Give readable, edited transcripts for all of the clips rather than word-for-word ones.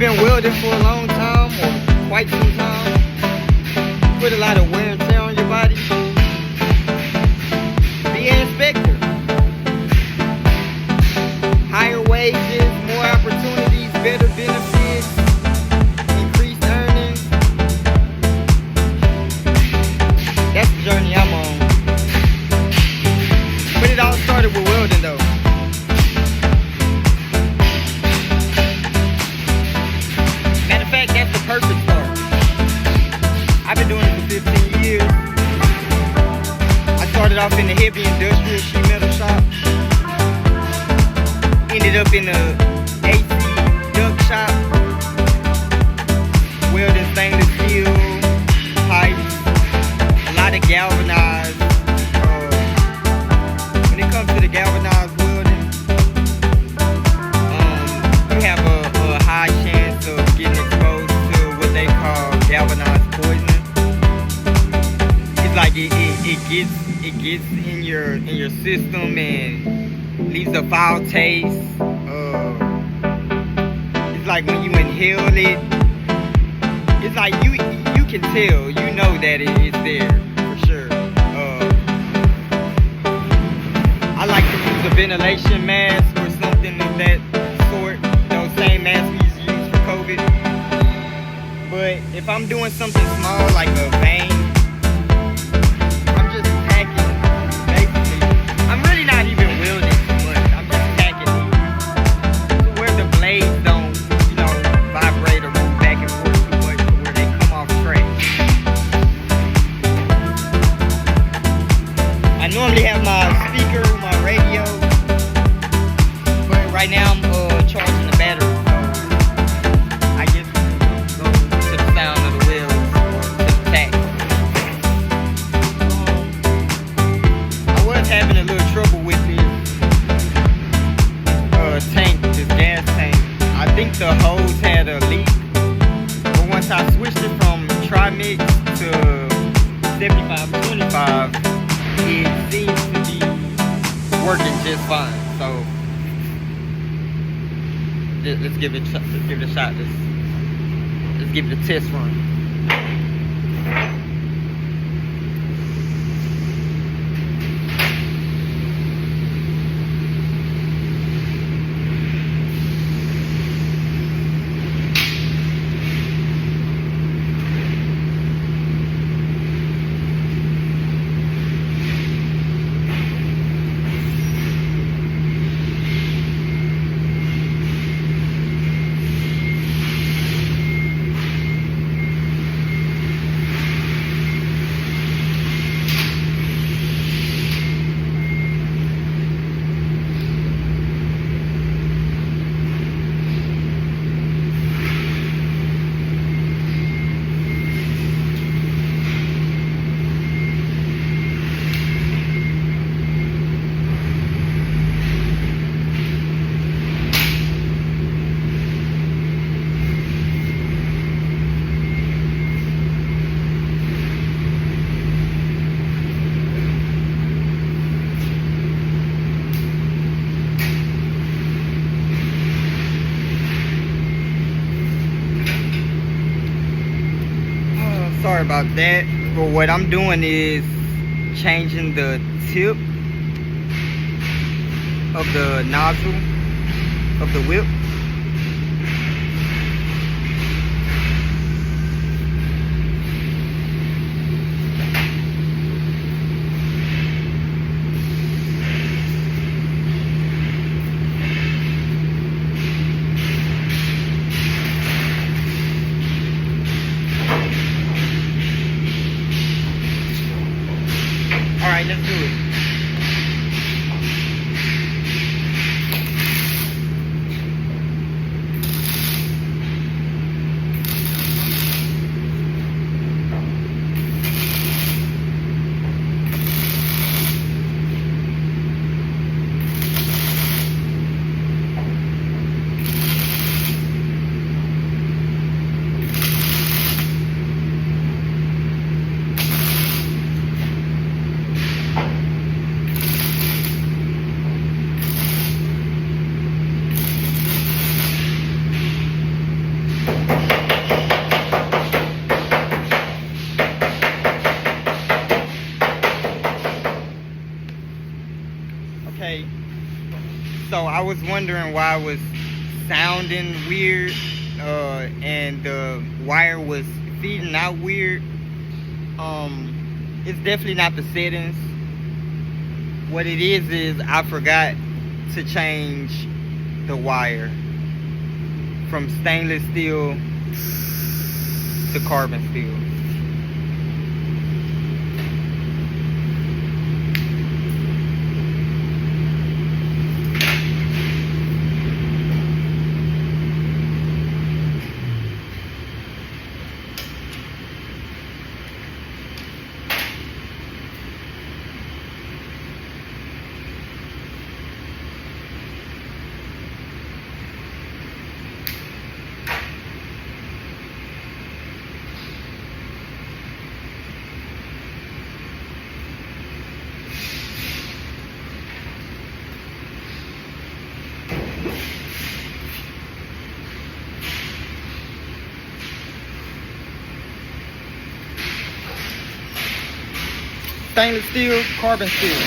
been welding for a long time or quite some time, put a lot of wear and tear on your body, be an inspector. Higher wages, more opportunities, better benefits, increased earnings. That's the journey I'm on. But it all started with welding though. Matter of fact, that's the perfect start. I've been doing it for 15 years. I started off in the heavy industrial sheet metal shop. Ended up in the AC duct shop, welding stainless steel pipes, a lot of galvanized. When it comes to the galvanized welding, you have a high chance of getting exposed to what they call galvanized poison. It's like it gets in your system and leaves a foul taste. It's like when you inhale it, it's like you can tell, you know that it's there for sure. I like to use a ventilation mask or something of that sort, those same masks we use for COVID. But if I'm doing something small like a vein, I'm just hacking, basically. I'm really not even welding too much. I'm just hacking it to where the blades don't, vibrate or move back and forth too much to where they come off track. I normally have my speaker, my radio, but right now I'm charging the battery, so I just go to the sound of the wheels or to the tack. I was having a little trouble with this tank, this gas tank. I think the hose had a leak, but once I switched it from Trimix to 75-25, it seems to be working just fine. So let's give it a shot. Let's give it a test run. Sorry about that, but what I'm doing is changing the tip of the nozzle of the whip. Alright, let's do it. wondering why it was sounding weird and the wire was feeding out weird, it's definitely not the settings. What it is I forgot to change the wire from stainless steel to carbon steel. Stainless steel, carbon steel.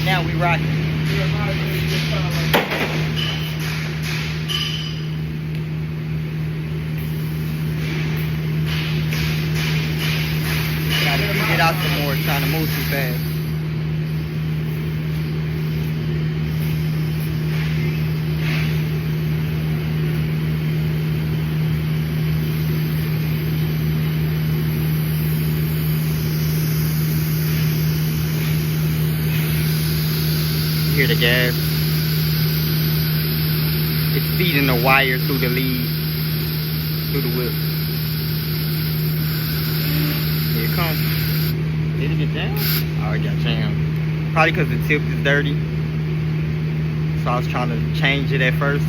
Now we rocking. Gotta get out some more, trying to move too fast. Hear the gas. It's feeding the wire through the lead, through the whip. Here it comes. Did it get jammed? Oh, it got jammed. Probably because the tip is dirty. So I was trying to change it at first.